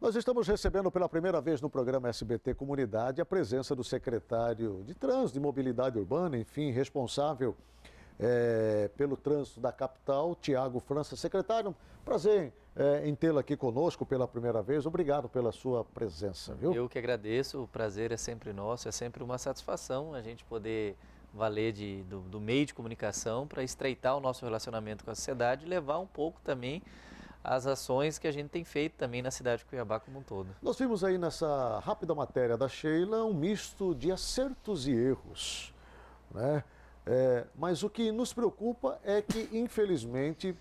Nós estamos recebendo pela primeira vez no programa SBT Comunidade a presença do secretário de Trânsito e Mobilidade Urbana, enfim, responsável pelo trânsito da capital, Tiago França. Secretário, prazer em tê-lo aqui conosco pela primeira vez. Obrigado pela sua presença, viu? Eu que agradeço, o prazer é sempre nosso, é sempre uma satisfação a gente poder valer do meio de comunicação para estreitar o nosso relacionamento com a sociedade e levar um pouco também as ações que a gente tem feito também na cidade de Cuiabá como um todo. Nós vimos aí nessa rápida matéria da Sheila um misto de acertos e erros, né? Mas o que nos preocupa é que, infelizmente,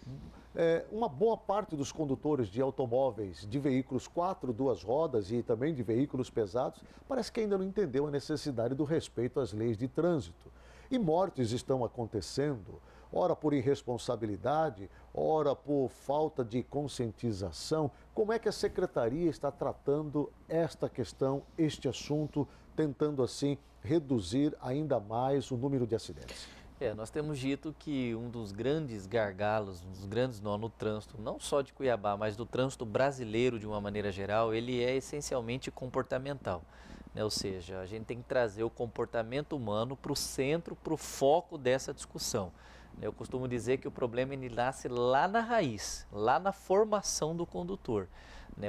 uma boa parte dos condutores de automóveis, de veículos 2 rodas e também de veículos pesados, parece que ainda não entendeu a necessidade do respeito às leis de trânsito. E mortes estão acontecendo, ora por irresponsabilidade, ora por falta de conscientização. Como é que a Secretaria está tratando esta questão, este assunto, tentando assim reduzir ainda mais o número de acidentes? Nós temos dito que um dos grandes gargalos, um dos grandes nós no trânsito, não só de Cuiabá, mas do trânsito brasileiro de uma maneira geral, ele é essencialmente comportamental. Ou seja, a gente tem que trazer o comportamento humano para o centro, para o foco dessa discussão. Eu costumo dizer que o problema ele nasce lá na raiz, lá na formação do condutor.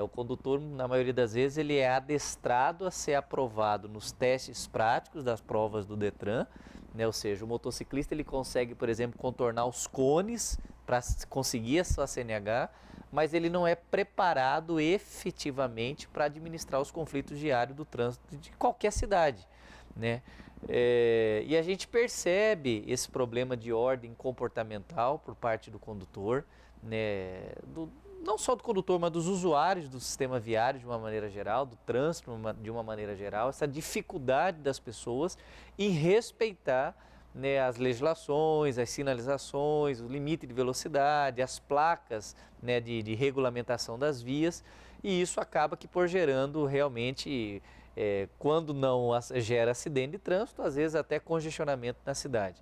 O condutor, na maioria das vezes, ele é adestrado a ser aprovado nos testes práticos das provas do Detran, ou seja, o motociclista ele consegue, por exemplo, contornar os cones para conseguir a sua CNH, mas ele não é preparado efetivamente para administrar os conflitos diários do trânsito de qualquer cidade, E a gente percebe esse problema de ordem comportamental por parte do condutor, não só do condutor, mas dos usuários do sistema viário de uma maneira geral, do trânsito de uma maneira geral, essa dificuldade das pessoas em respeitar as legislações, as sinalizações, o limite de velocidade, as placas de regulamentação das vias, e isso acaba que por gerando realmente, quando não gera acidente de trânsito, às vezes até congestionamento na cidade.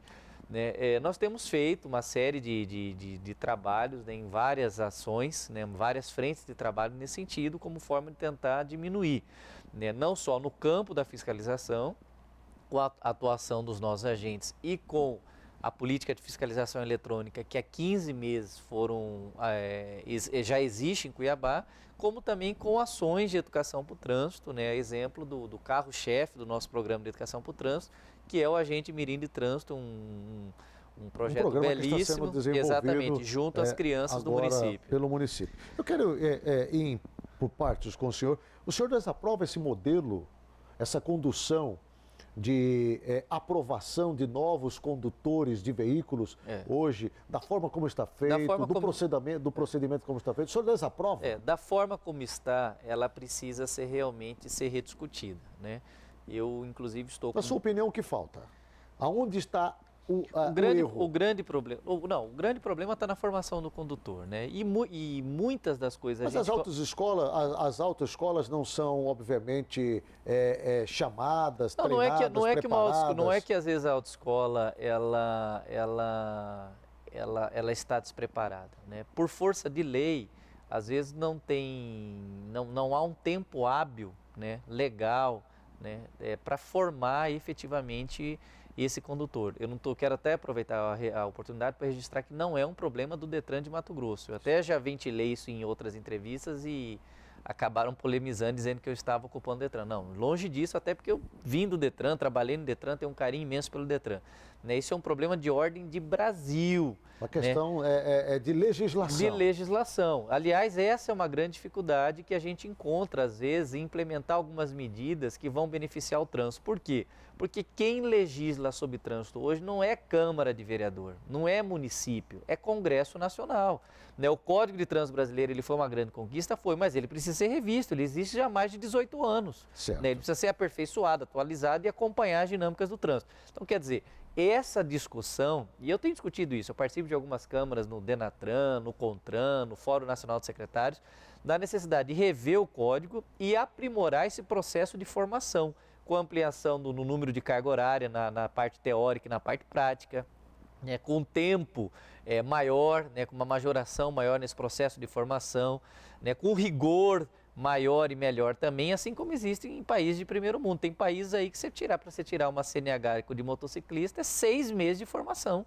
Nós temos feito uma série de trabalhos em várias ações, várias frentes de trabalho nesse sentido, como forma de tentar diminuir, não só no campo da fiscalização, com a atuação dos nossos agentes e com a política de fiscalização eletrônica que há 15 meses já existe em Cuiabá, como também com ações de educação para o trânsito, exemplo do carro-chefe do nosso programa de educação para o trânsito, que é o Agente Mirim de Trânsito, um projeto belíssimo, que está sendo exatamente, junto às crianças do município. Pelo município. Eu quero ir por partes com o senhor. O senhor desaprova esse modelo, essa condução de aprovação de novos condutores de veículos hoje, da forma como está feito, do procedimento como está feito? O senhor desaprova? Da forma como está, ela precisa realmente ser rediscutida, Eu, inclusive, estou com... Na sua opinião, o que falta? Aonde está o erro? O grande problema está na formação do condutor, E muitas das coisas... Mas as autoescolas não são, obviamente, chamadas, treinadas, preparadas? Não é que às vezes a autoescola ela está despreparada, Por força de lei, às vezes não há um tempo hábil, legal, para formar efetivamente esse condutor. Quero até aproveitar a oportunidade para registrar que não é um problema do Detran de Mato Grosso. Eu até já ventilei isso em outras entrevistas e acabaram polemizando, dizendo que eu estava ocupando o Detran. Não, longe disso, até porque eu vim do Detran, trabalhei no Detran, tenho um carinho imenso pelo Detran. Isso é um problema de ordem de Brasil. A questão de legislação. De legislação. Aliás, essa é uma grande dificuldade que a gente encontra, às vezes, em implementar algumas medidas que vão beneficiar o trânsito. Por quê? Porque quem legisla sobre trânsito hoje não é Câmara de Vereador, não é município, é Congresso Nacional. O Código de Trânsito Brasileiro ele foi uma grande conquista, mas ele precisa ser revisto, ele existe já há mais de 18 anos. Ele precisa ser aperfeiçoado, atualizado e acompanhar as dinâmicas do trânsito. Então, quer dizer, essa discussão, e eu tenho discutido isso, eu participo de algumas câmaras no Denatran, no Contran, no Fórum Nacional de Secretários, da necessidade de rever o código e aprimorar esse processo de formação, com ampliação no número de carga horária na parte teórica e na parte prática, com um tempo maior, com uma majoração maior nesse processo de formação, com rigor maior e melhor também, assim como existe em países de primeiro mundo. Tem países aí que para você tirar uma CNH de motociclista é 6 meses de formação,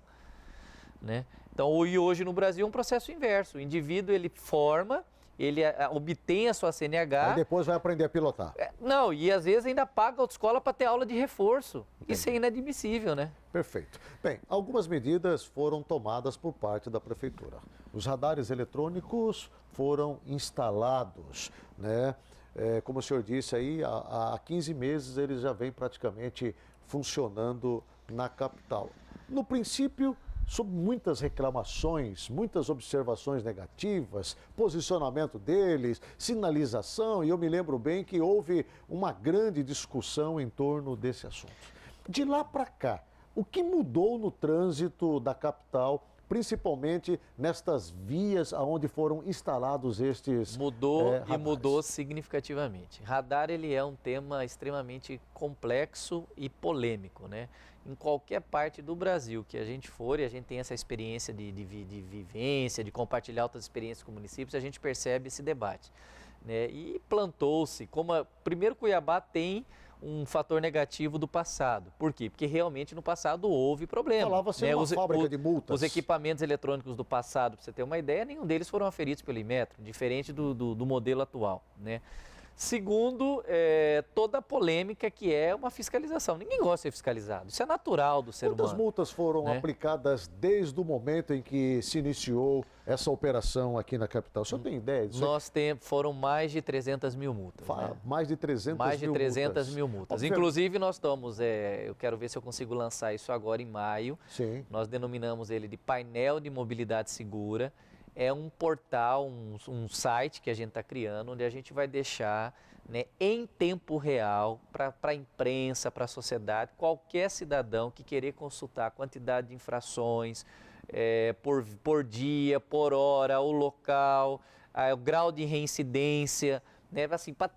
né? Então, e hoje no Brasil é um processo inverso. O indivíduo, ele forma, ele obtém a sua CNH. Aí depois vai aprender a pilotar. Não, e às vezes ainda paga a autoescola para ter aula de reforço. Entendi. Isso é inadmissível, né? Perfeito. Bem, algumas medidas foram tomadas por parte da Prefeitura. Os radares eletrônicos foram instalados, né? Como o senhor disse aí, há 15 meses eles já vêm praticamente funcionando na capital. No princípio, sob muitas reclamações, muitas observações negativas, posicionamento deles, sinalização, e eu me lembro bem que houve uma grande discussão em torno desse assunto. De lá para cá, o que mudou no trânsito da capital, principalmente nestas vias onde foram instalados estes radares? E mudou significativamente. Radar, ele é um tema extremamente complexo e polêmico, né? Em qualquer parte do Brasil que a gente for, e a gente tem essa experiência de vivência, de compartilhar outras experiências com municípios, a gente percebe esse debate, né? E plantou-se, primeiro Cuiabá tem um fator negativo do passado. Por quê? Porque realmente no passado houve problema. Falava-se uma fábrica de multas. Os equipamentos eletrônicos do passado, para você ter uma ideia, nenhum deles foram aferidos pelo Inmetro, diferente do modelo atual, né? Segundo, toda a polêmica que é uma fiscalização. Ninguém gosta de ser fiscalizado. Isso é natural do ser humano. Quantas multas foram aplicadas desde o momento em que se iniciou essa operação aqui na capital? O senhor tem ideia disso? Foram mais de 300 mil multas. Né? Mais de 300 mil multas. Inclusive, nós estamos, eu quero ver se eu consigo lançar isso agora em maio. Sim. Nós denominamos ele de painel de mobilidade segura. É um portal, um site que a gente está criando, onde a gente vai deixar, né, em tempo real para a imprensa, para a sociedade, qualquer cidadão que querer consultar a quantidade de infrações por dia, por hora, o local, o grau de reincidência, né, assim, para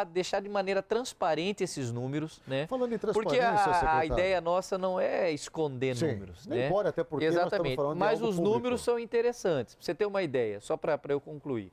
deixar de maneira transparente esses números, né? Falando em transparência, porque a secretário, ideia nossa não é esconder números, nem né? pode, até porque exatamente. Nós estamos falando Mas de algo os público. números são interessantes. Para você ter uma ideia, só para eu concluir,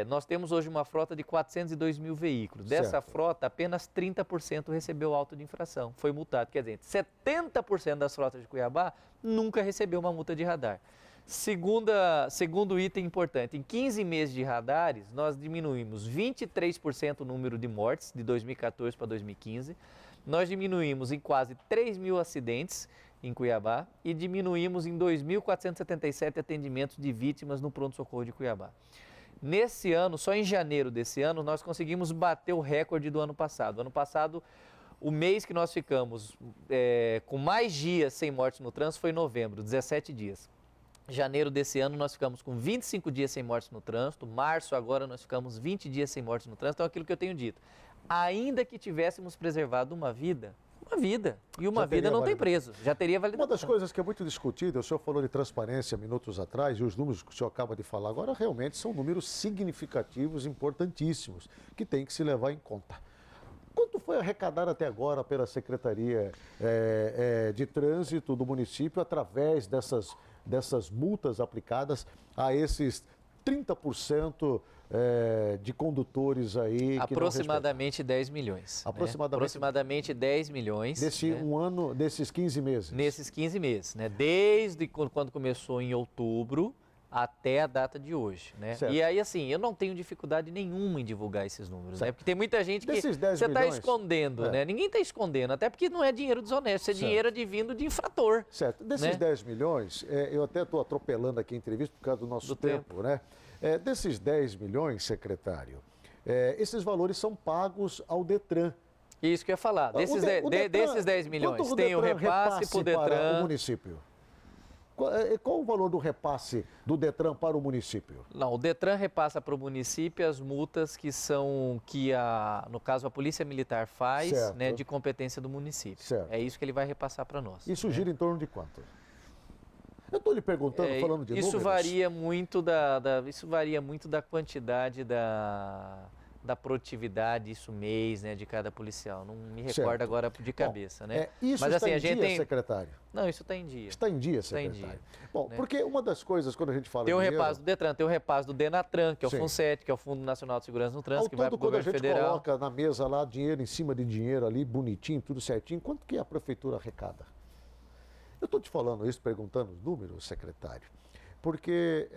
nós temos hoje uma frota de 402 mil veículos. Dessa frota, apenas 30% recebeu auto de infração, foi multado. Quer dizer, 70% das frotas de Cuiabá nunca recebeu uma multa de radar. Segundo item importante, em 15 meses de radares, nós diminuímos 23% o número de mortes de 2014 para 2015, nós diminuímos em quase 3 mil acidentes em Cuiabá e diminuímos em 2.477 atendimentos de vítimas no pronto-socorro de Cuiabá. Nesse ano, só em janeiro desse ano, nós conseguimos bater o recorde do ano passado. Ano passado, o mês que nós ficamos com mais dias sem mortes no trânsito foi novembro, 17 dias. Janeiro desse ano nós ficamos com 25 dias sem mortes no trânsito, março agora nós ficamos 20 dias sem mortes no trânsito, então é aquilo que eu tenho dito. Ainda que tivéssemos preservado uma vida, e uma vida não tem preso, já teria valido. Uma das coisas que é muito discutida, o senhor falou de transparência minutos atrás, e os números que o senhor acaba de falar agora realmente são números significativos, importantíssimos, que tem que se levar em conta. Quanto foi arrecadado até agora pela Secretaria de Trânsito do município através dessas multas aplicadas a esses 30% de condutores aí? Aproximadamente 10 milhões. Aproximadamente 10 milhões. Desses 15 meses? Nesses 15 meses, né? Desde quando começou em outubro até a data de hoje, né? E aí, assim, eu não tenho dificuldade nenhuma em divulgar esses números, né? Porque tem muita gente que você está escondendo, né? Ninguém está escondendo, até porque não é dinheiro desonesto, isso é dinheiro advindo de infrator. Certo. Desses 10 milhões, eu até estou atropelando aqui a entrevista por causa do nosso tempo, né? Desses 10 milhões, secretário, esses valores são pagos ao Detran. Isso que eu ia falar. Desses 10 milhões, tem o repasse para o Detran. Para o município? Qual o valor do repasse do Detran para o município? Não, o Detran repassa para o município as multas no caso, a Polícia Militar faz, né, de competência do município. Certo. É isso que ele vai repassar para nós. Isso gira em torno de quanto? Eu estou lhe perguntando, falando de números. Isso varia muito da quantidade da produtividade, isso mês, né, de cada policial. Não me recordo Certo. agora de cabeça, né? Isso Mas está assim, em a gente dia, tem... secretário? Não, isso está em dia. Está em dia, Está em secretário? dia, Bom, né? porque uma das coisas, quando a gente fala Tem o dinheiro... repasse do Detran, tem o repasse do Denatran, que é o Sim. FUNSET, que é o Fundo Nacional de Segurança no Trânsito, Ao que vai para todo, o quando a governo gente federal. coloca na mesa lá dinheiro em cima de dinheiro ali, bonitinho, tudo certinho, quanto que a prefeitura arrecada? Eu estou te falando isso, perguntando os números, secretário, porque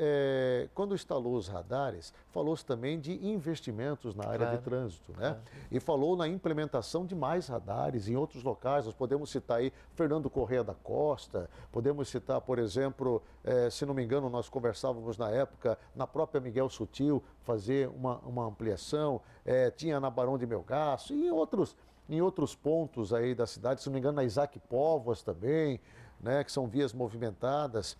quando instalou os radares, falou-se também de investimentos na área de trânsito, né? Claro. E falou na implementação de mais radares em outros locais. Nós podemos citar aí Fernando Correia da Costa, podemos citar, por exemplo, se não me engano, nós conversávamos na época, na própria Miguel Sutil, fazer uma ampliação, tinha na Barão de Melgaço e em outros pontos aí da cidade, se não me engano, na Isaac Povas também, né, que são vias movimentadas,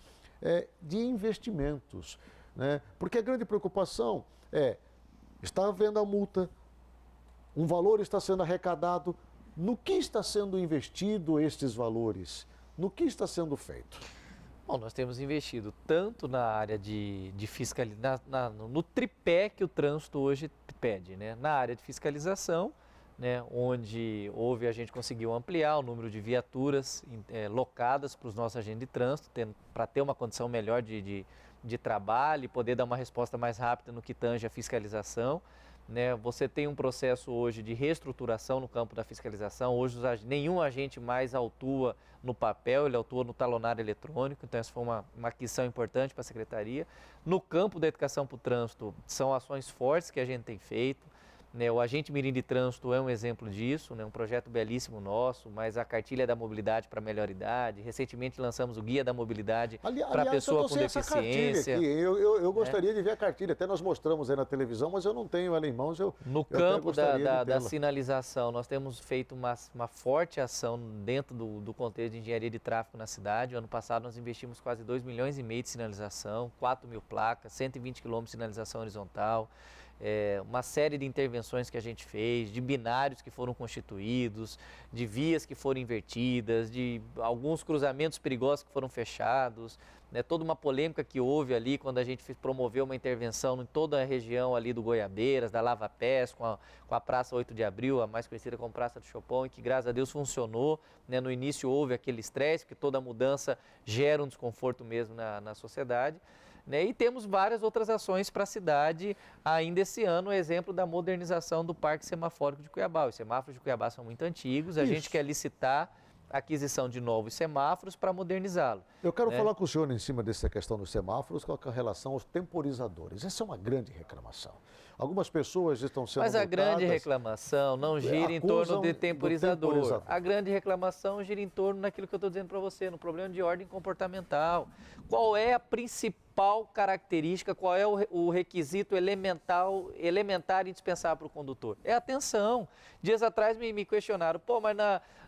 de investimentos, né? Porque a grande preocupação está havendo a multa, um valor está sendo arrecadado, no que está sendo investido estes valores? No que está sendo feito? Bom, nós temos investido tanto na área de fiscalização, no tripé que o trânsito hoje pede, né? Na área de fiscalização, né, onde a gente conseguiu ampliar o número de viaturas locadas para os nossos agentes de trânsito, para ter uma condição melhor de trabalho e poder dar uma resposta mais rápida no que tange a fiscalização. Né? Você tem um processo hoje de reestruturação no campo da fiscalização. Hoje nenhum agente mais autua no papel, ele autua no talonário eletrônico, então essa foi uma aquisição importante para a Secretaria. No campo da educação para o trânsito, são ações fortes que a gente tem feito. Né, o Agente Mirim de Trânsito é um exemplo disso, né, um projeto belíssimo nosso, mas a cartilha da mobilidade para a melhor idade. Recentemente lançamos o Guia da Mobilidade para a pessoa com deficiência. Aqui. Eu gostaria de ver a cartilha, até nós mostramos aí na televisão, mas eu não tenho ela em mãos. No campo da sinalização, nós temos feito uma forte ação dentro do contexto de engenharia de tráfego na cidade. O ano passado nós investimos quase 2,5 milhões de sinalização, 4.000 placas, 120 quilômetros de sinalização horizontal. Uma série de intervenções que a gente fez, de binários que foram constituídos, de vias que foram invertidas, de alguns cruzamentos perigosos que foram fechados, né, toda uma polêmica que houve ali quando a gente promoveu uma intervenção em toda a região ali do Goiabeiras, da Lava Pés, com a Praça 8 de Abril, a mais conhecida como Praça do Chopin, e que graças a Deus funcionou. Né, no início houve aquele estresse, porque toda mudança gera um desconforto mesmo na sociedade. Né, e temos várias outras ações para a cidade ainda esse ano, o exemplo da modernização do Parque Semafórico de Cuiabá. Os semáforos de Cuiabá são muito antigos, a gente quer licitar a aquisição de novos semáforos para modernizá-lo. Eu quero falar com o senhor em cima dessa questão dos semáforos com a relação aos temporizadores. Essa é uma grande reclamação. Algumas pessoas estão sendo Mas a multadas, grande reclamação não gira em torno de temporizador. A grande reclamação gira em torno daquilo que eu estou dizendo para você, no problema de ordem comportamental. Qual é a principal característica, qual é o requisito elementar e indispensável para o condutor? É a atenção. Dias atrás me questionaram, mas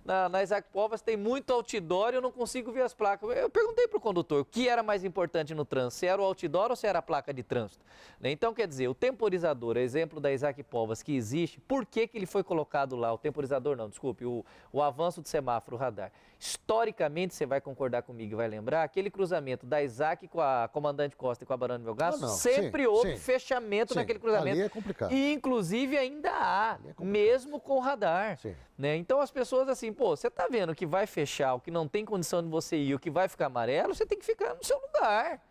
na Isaac Povas tem muito outdoor e eu não consigo ver as placas. Eu perguntei para o condutor o que era mais importante no trânsito, se era o outdoor ou se era a placa de trânsito. Então, quer dizer, o temporizador, exemplo da Isaac Povas que existe, por que ele foi colocado lá? O temporizador não, desculpe, o avanço do semáforo, o radar. Historicamente, você vai concordar comigo e vai lembrar, aquele cruzamento da Isaac com a Comandante Costa e com a Barão de Melgaço, sempre houve fechamento naquele cruzamento. Ali é complicado. E, inclusive, ainda há, mesmo com o radar. Né? Então, as pessoas assim, você está vendo que vai fechar, o que não tem condição de você ir, o que vai ficar amarelo, você tem que ficar no seu lugar.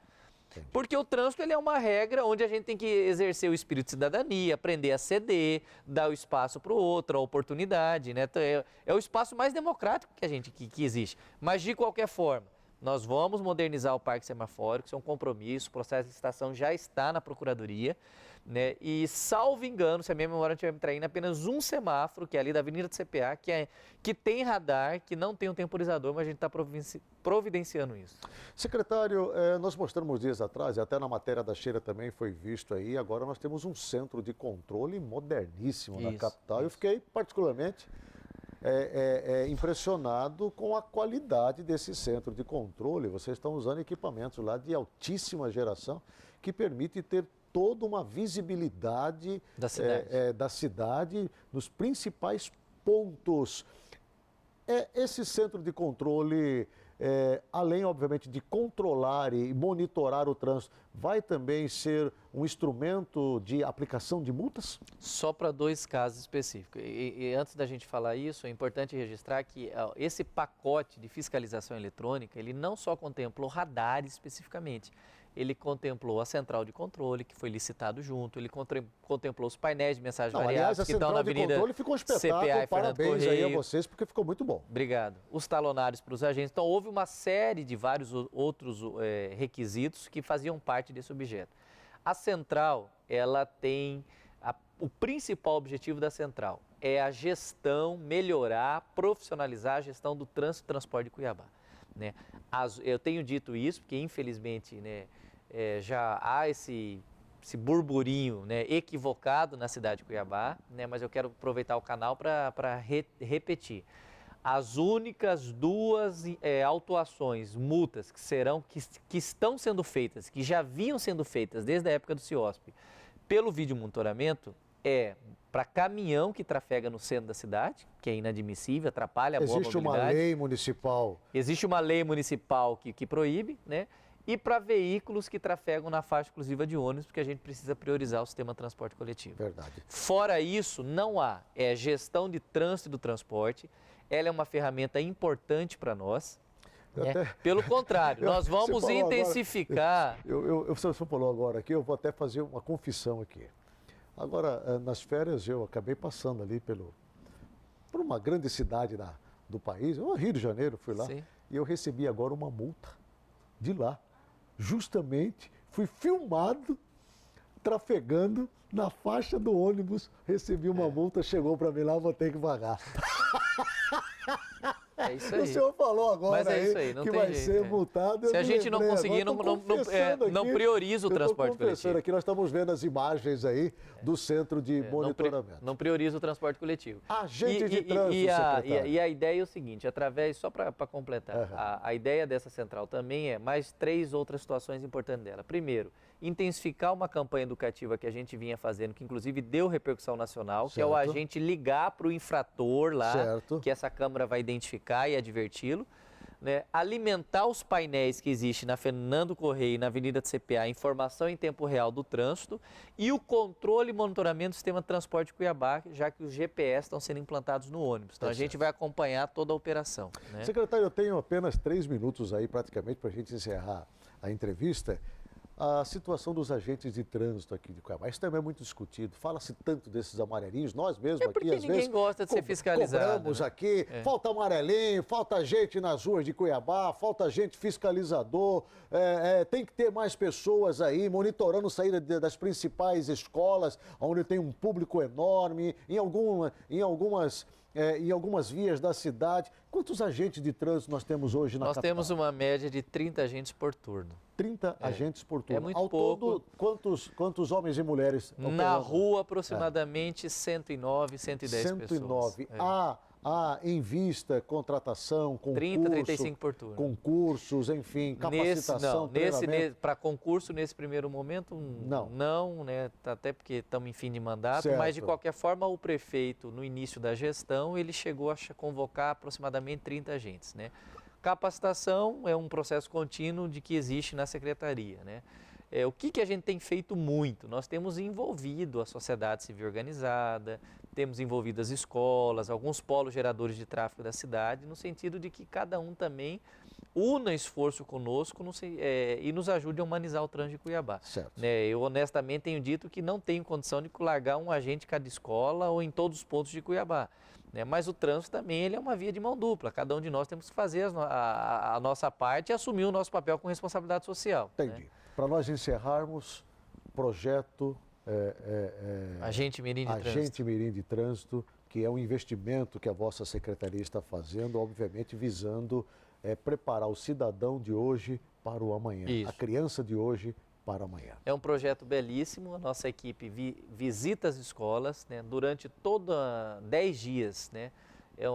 Entendi. Porque o trânsito ele é uma regra onde a gente tem que exercer o espírito de cidadania, aprender a ceder, dar o espaço para o outro, a oportunidade. Né? É o espaço mais democrático que existe. Mas, de qualquer forma, nós vamos modernizar o Parque Semafórico, isso é um compromisso, o processo de licitação já está na Procuradoria. Né? E, salvo engano, se a minha memória não estiver me traindo, apenas um semáforo, que é ali da Avenida do CPA, que tem radar, que não tem um temporizador, mas a gente está providenciando isso. Secretário, nós mostramos dias atrás, e até na matéria da Cheira também foi visto aí, agora nós temos um centro de controle moderníssimo na capital. Eu fiquei particularmente impressionado com a qualidade desse centro de controle. Vocês estão usando equipamentos lá de altíssima geração que permite ter toda uma visibilidade da cidade nos principais pontos. Esse centro de controle além, obviamente, de controlar e monitorar o trânsito, vai também ser um instrumento de aplicação de multas? Só para 2 casos específicos. E antes da gente falar isso, é importante registrar que esse pacote de fiscalização eletrônica, ele não só contemplou radares especificamente, ele contemplou a central de controle, que foi licitado junto, ele contemplou os painéis de mensagem variáveis que estão na Avenida de controle ficou um espetáculo, CPA e parabéns aí a vocês, porque ficou muito bom. Obrigado. Os talonários para os agentes. Então, houve uma série de vários outros requisitos que faziam parte desse objeto. A central, ela tem... O principal objetivo da central é a gestão, melhorar, profissionalizar a gestão do trânsito e transporte de Cuiabá. Né? Eu tenho dito isso porque, infelizmente, né, já há esse burburinho, né, equivocado na cidade de Cuiabá, né, mas eu quero aproveitar o canal para repetir. As únicas 2 autuações, multas que estão sendo feitas, que já vinham sendo feitas desde a época do CIOSP, pelo vídeo monitoramento, para caminhão que trafega no centro da cidade, que é inadmissível, atrapalha a boa mobilidade. Existe uma lei municipal. Existe uma lei municipal que proíbe, né? E para veículos que trafegam na faixa exclusiva de ônibus, porque a gente precisa priorizar o sistema de transporte coletivo. Verdade. Fora isso, não há. Gestão de trânsito e do transporte. Ela é uma ferramenta importante para nós. Pelo contrário, nós vamos intensificar. Você falou agora aqui, eu vou até fazer uma confissão aqui. Agora, nas férias, eu acabei passando ali por uma grande cidade do país, o Rio de Janeiro, fui lá, Sim. E eu recebi agora uma multa de lá. Justamente, fui filmado trafegando na faixa do ônibus, recebi uma multa, chegou para mim lá, vou ter que pagar. É isso aí. O senhor falou agora. Mas é isso aí, não que tem vai jeito, ser multado. Se a gente não conseguir, não prioriza o transporte coletivo. Aqui nós estamos vendo as imagens aí do centro de monitoramento. Não prioriza o transporte coletivo. Agente de trânsito, secretário. E a ideia é o seguinte, só para completar, a ideia dessa central também é mais 3 outras situações importantes dela. Primeiro, intensificar uma campanha educativa que a gente vinha fazendo, que inclusive deu repercussão nacional, certo. Que é o agente ligar para o infrator lá, certo. Que essa câmara vai identificar e adverti-lo, né? Alimentar os painéis que existem na Fernando Correia e na Avenida do CPA, informação em tempo real do trânsito e o controle e monitoramento do sistema de transporte de Cuiabá, já que os GPS estão sendo implantados no ônibus. Então a gente vai acompanhar toda a operação. Né? Secretário, eu tenho apenas 3 minutos aí praticamente para a gente encerrar a entrevista. A situação dos agentes de trânsito aqui de Cuiabá, isso também é muito discutido. Fala-se tanto desses amarelinhos, nós mesmos aqui, às vezes... ninguém gosta de ser fiscalizado. Cobramos aqui, falta amarelinho, falta gente nas ruas de Cuiabá, falta gente fiscalizador, tem que ter mais pessoas aí monitorando saída das principais escolas, onde tem um público enorme, em algumas vias da cidade. Quantos agentes de trânsito nós temos hoje na capital? Nós temos uma média de 30 agentes por turno. 30 agentes por turno. É muito Ao pouco. Todo, quantos homens e mulheres? Na rua, aproximadamente 109, 110 109. pessoas. Há em vista contratação, concurso, 30, 35 por turno. Concursos, enfim, capacitação, treinamento. Para concurso, nesse primeiro momento, não, né? Até porque estamos em fim de mandato, certo. Mas de qualquer forma o prefeito, no início da gestão, ele chegou a convocar aproximadamente 30 agentes, né? Capacitação é um processo contínuo de que existe na secretaria, né? O que a gente tem feito muito? Nós temos envolvido a sociedade civil organizada, temos envolvido as escolas, alguns polos geradores de tráfego da cidade, no sentido de que cada um também una esforço conosco e nos ajude a humanizar o trânsito de Cuiabá. Certo. Eu honestamente tenho dito que não tenho condição de largar um agente em cada escola ou em todos os pontos de Cuiabá. Mas o trânsito também ele é uma via de mão dupla. Cada um de nós temos que fazer a nossa parte e assumir o nosso papel com responsabilidade social. Entendi. Para nós encerrarmos, projeto Agente Mirim de Trânsito. Agente Mirim de Trânsito, que é um investimento que a vossa secretaria está fazendo, obviamente visando preparar o cidadão de hoje para o amanhã, Isso. A criança de hoje para amanhã. É um projeto belíssimo, a nossa equipe visita as escolas, né, durante 10 dias, né,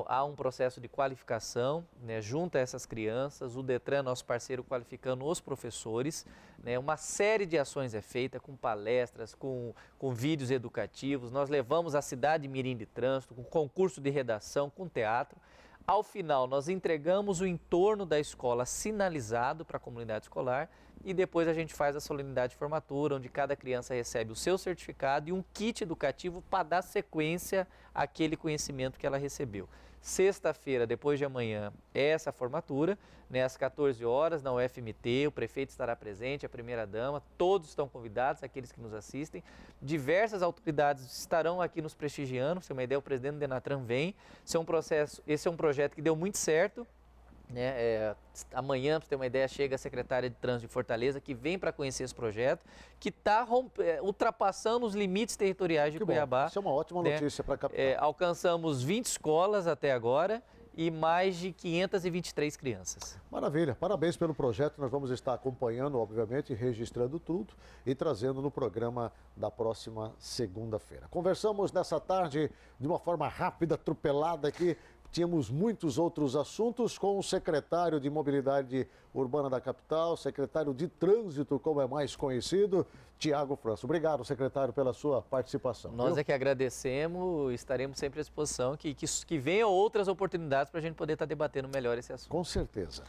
há um processo de qualificação, né, junto a essas crianças, o Detran, nosso parceiro, qualificando os professores, né, uma série de ações é feita com palestras, com vídeos educativos, nós levamos a cidade Mirim de Trânsito, com concurso de redação, com teatro. Ao final, nós entregamos o entorno da escola sinalizado para a comunidade escolar e depois a gente faz a solenidade de formatura, onde cada criança recebe o seu certificado e um kit educativo para dar sequência àquele conhecimento que ela recebeu. Sexta-feira, depois de amanhã, é essa formatura, né, às 14 horas, na UFMT, o prefeito estará presente, a primeira-dama, todos estão convidados, aqueles que nos assistem. Diversas autoridades estarão aqui nos prestigiando, pra você ter uma ideia, o presidente do Denatran vem. Esse é um projeto que deu muito certo. Né? Amanhã, para você ter uma ideia, chega a secretária de Trânsito de Fortaleza, que vem para conhecer esse projeto, que está ultrapassando os limites territoriais de Cuiabá. Isso é uma ótima notícia para a capital. Alcançamos 20 escolas até agora e mais de 523 crianças. Maravilha, parabéns pelo projeto. Nós vamos estar acompanhando, obviamente, registrando tudo e trazendo no programa da próxima segunda-feira. Conversamos nessa tarde de uma forma rápida, atropelada aqui. Tínhamos muitos outros assuntos com o secretário de Mobilidade Urbana da capital, secretário de Trânsito, como é mais conhecido, Tiago França. Obrigado, secretário, pela sua participação. Nós é que agradecemos, estaremos sempre à disposição, que venham outras oportunidades para a gente poder estar debatendo melhor esse assunto. Com certeza.